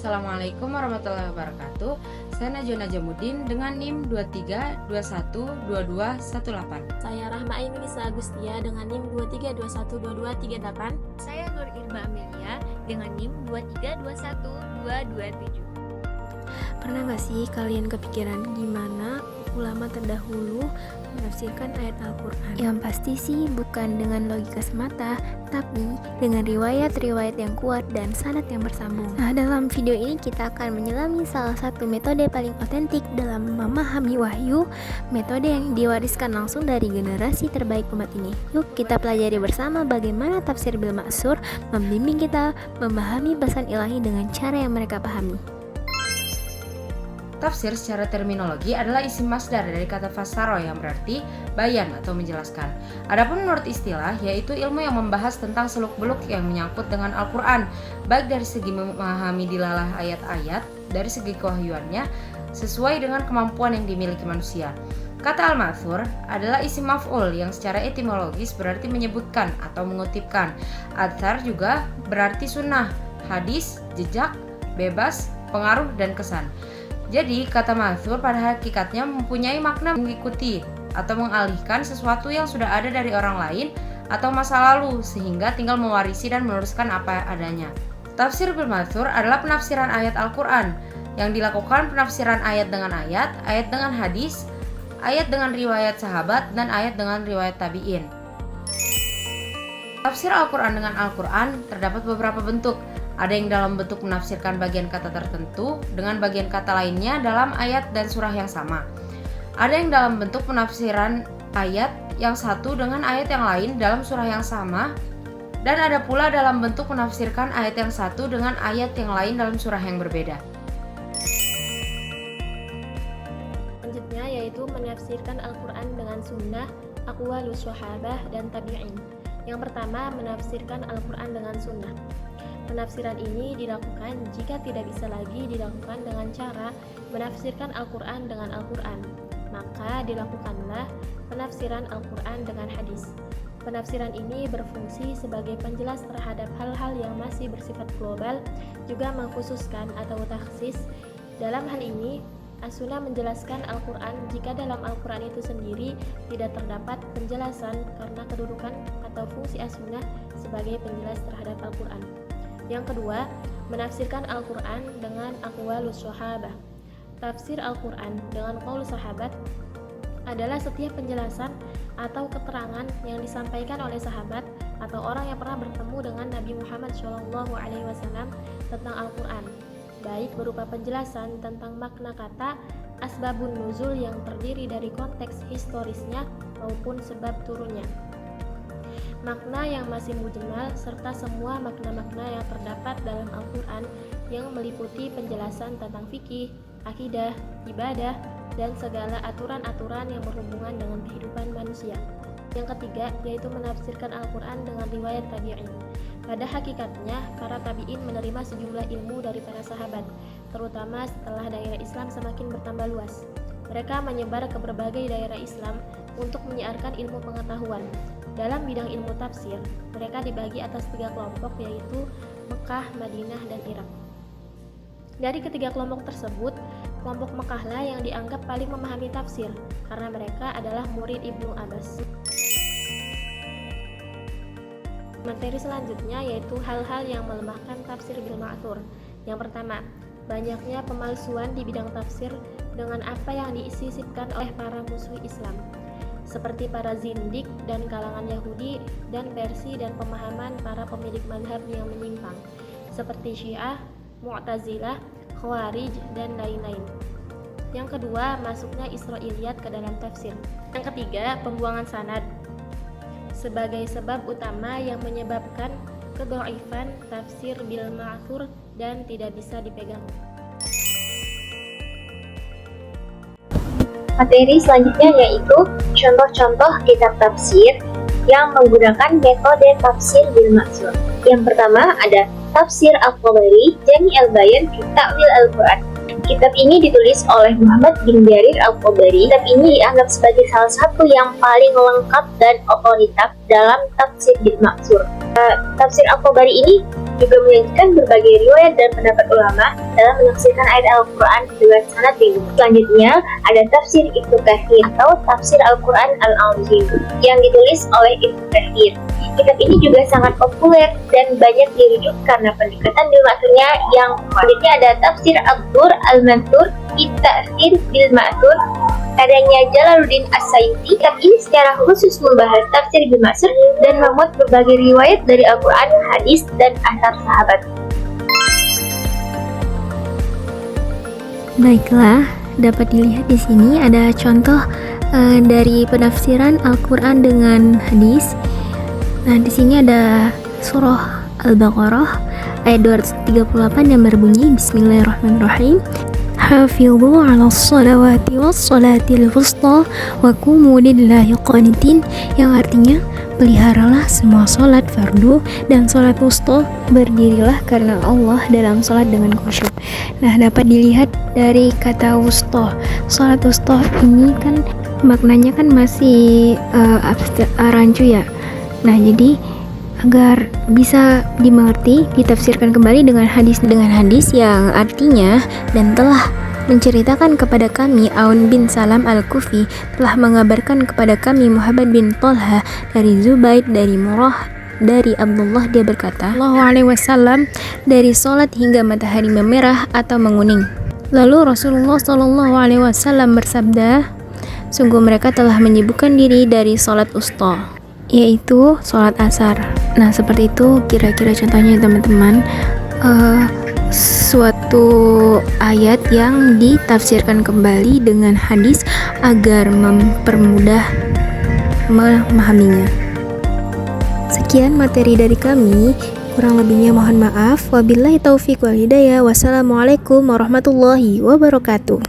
Assalamualaikum warahmatullahi wabarakatuh. Saya Najwa Najamuddin dengan NIM 23212218. Saya Rahma Ainunisa Agustia dengan NIM 23212238. Saya Nur Irma Amelia dengan NIM 23212227. Pernah gak sih kalian kepikiran gimana ulama terdahulu menafsirkan ayat Al-Quran? Yang pasti sih bukan dengan logika semata, tapi dengan riwayat-riwayat yang kuat dan sanad yang bersambung. Nah, dalam video ini kita akan menyelami salah satu metode paling otentik dalam memahami wahyu, metode yang diwariskan langsung dari generasi terbaik umat ini. Yuk kita pelajari bersama bagaimana tafsir bil ma'sur membimbing kita memahami pesan ilahi dengan cara yang mereka pahami. Tafsir secara terminologi adalah isim masdar dari kata fasaro yang berarti bayan atau menjelaskan. Adapun menurut istilah, yaitu ilmu yang membahas tentang seluk-beluk yang menyangkut dengan Al-Quran, baik dari segi memahami dilalah ayat-ayat, dari segi kewahyuannya, sesuai dengan kemampuan yang dimiliki manusia. Kata al-ma'thur adalah isim maf'ul yang secara etimologis berarti menyebutkan atau mengutipkan. Athar juga berarti sunnah, hadis, jejak, bebas, pengaruh, dan kesan. Jadi, kata ma'thur pada hakikatnya mempunyai makna mengikuti atau mengalihkan sesuatu yang sudah ada dari orang lain atau masa lalu sehingga tinggal mewarisi dan meneruskan apa adanya. Tafsir bil ma'thur adalah penafsiran ayat Al-Quran yang dilakukan penafsiran ayat dengan ayat dengan hadis, ayat dengan riwayat sahabat, dan ayat dengan riwayat tabi'in. Tafsir Al-Quran dengan Al-Quran terdapat beberapa bentuk. Ada yang dalam bentuk menafsirkan bagian kata tertentu dengan bagian kata lainnya dalam ayat dan surah yang sama. Ada yang dalam bentuk penafsiran ayat yang satu dengan ayat yang lain dalam surah yang sama. Dan ada pula dalam bentuk menafsirkan ayat yang satu dengan ayat yang lain dalam surah yang berbeda. Selanjutnya yaitu menafsirkan Al-Quran dengan sunnah, aqwalus sahabah, dan tabi'in. Yang pertama, menafsirkan Al-Quran dengan sunnah. Penafsiran ini dilakukan jika tidak bisa lagi dilakukan dengan cara menafsirkan Al-Quran dengan Al-Quran, maka dilakukanlah penafsiran Al-Quran dengan hadis. Penafsiran ini berfungsi sebagai penjelas terhadap hal-hal yang masih bersifat global, juga mengkhususkan atau takhsis. Dalam hal ini, As-Sunnah menjelaskan Al-Quran jika dalam Al-Quran itu sendiri tidak terdapat penjelasan karena kedudukan atau fungsi As-Sunnah sebagai penjelas terhadap Al-Quran. Yang kedua, menafsirkan Al-Quran dengan aqwalus sahabah. Tafsir Al-Quran dengan qaul sahabat adalah setiap penjelasan atau keterangan yang disampaikan oleh sahabat atau orang yang pernah bertemu dengan Nabi Muhammad SAW tentang Al-Quran, baik berupa penjelasan tentang makna kata, asbabun nuzul yang terdiri dari konteks historisnya maupun sebab turunnya, makna yang masih mujmal, serta semua makna-makna yang terdapat dalam Al-Quran yang meliputi penjelasan tentang fikih, akidah, ibadah, dan segala aturan-aturan yang berhubungan dengan kehidupan manusia. Yang ketiga, yaitu menafsirkan Al-Quran dengan riwayat tabi'in. Pada hakikatnya, para tabi'in menerima sejumlah ilmu dari para sahabat, terutama setelah daerah Islam semakin bertambah luas. Mereka menyebar ke berbagai daerah Islam untuk menyiarkan ilmu pengetahuan. Dalam bidang ilmu tafsir, mereka dibagi atas 3 kelompok, yaitu Mekah, Madinah, dan Irak. Dari ketiga kelompok tersebut, kelompok Mekahlah yang dianggap paling memahami tafsir, karena mereka adalah murid Ibnu Abbas. Materi selanjutnya yaitu hal-hal yang melemahkan tafsir bil ma'thur. Yang pertama, banyaknya pemalsuan di bidang tafsir dengan apa yang disisipkan oleh para musuh Islam, seperti para zindik dan kalangan Yahudi, dan versi dan pemahaman para pemilik mazhab yang menyimpang, seperti Syiah, Mu'tazilah, Khawarij, dan lain-lain. Yang kedua, masuknya Israiliyat ke dalam tafsir. Yang ketiga, pembuangan sanad sebagai sebab utama yang menyebabkan kedhaifan tafsir bil ma'thur dan tidak bisa dipegang. Materi selanjutnya yaitu contoh-contoh kitab tafsir yang menggunakan metode tafsir bil ma'thur. Yang pertama ada Tafsir Al-Tabari Jami' al-Bayan fi Ta'wil Al-Quran. Kitab ini ditulis oleh Muhammad bin Jarir Al-Tabari. Kitab ini dianggap sebagai salah satu yang paling lengkap dan otoritatif dalam tafsir bil ma'thur. Tafsir Al-Tabari ini juga menyajikan berbagai riwayat dan pendapat ulama dalam menafsirkan ayat Al-Quran dengan sanad ringan. Selanjutnya, ada tafsir Ibnu Katsir atau tafsir Al-Quran Al-Azim yang ditulis oleh Ibnu Katsir. Kitab ini juga sangat populer dan banyak dirujuk karena pendekatan bil ma'thurnya yang selanjutnya ada tafsir Ad-Dur Al-Mansur fi Ta'tsir bil Ma'thur karyanya Jalaluddin As-Sayuti. Kitab ini secara khusus membahas tafsir bil Ma'thur dan memuat berbagai riwayat dari Al-Quran, hadis, dan asar sahabat. Baiklah, dapat dilihat di sini ada contoh dari penafsiran Al-Quran dengan hadis. Nah, di sini ada surah Al-Baqarah ayat 238 yang berbunyi Bismillahirrahmanirrahim. Hafidhu 'alas salawati was salatil wusta wa qumu lillahi qanitin, yang artinya peliharalah semua salat fardu dan salat wusta, berdirilah karena Allah dalam salat dengan khusyuk. Nah, dapat dilihat dari kata wusta. Salat wusta ini kan maknanya kan masih rancu ya. Nah, jadi agar bisa dimengerti, ditafsirkan kembali dengan hadis yang artinya, dan telah menceritakan kepada kami Aun bin Salam Al-Kufi telah mengabarkan kepada kami Muhammad bin Thalha dari Zubaid dari Murrah dari Abdullah, dia berkata, Sallallahu alaihi wasallam, dari salat hingga matahari memerah atau menguning. Lalu Rasulullah Sallallahu alaihi wasallam bersabda, sungguh mereka telah menyibukkan diri dari salat wusta, yaitu sholat asar. Nah, seperti itu kira-kira contohnya teman-teman, suatu ayat yang ditafsirkan kembali dengan hadis agar mempermudah memahaminya. Sekian materi dari kami, kurang lebihnya mohon maaf. Wabillahi taufiq wal hidayah. Wassalamualaikum warahmatullahi wabarakatuh.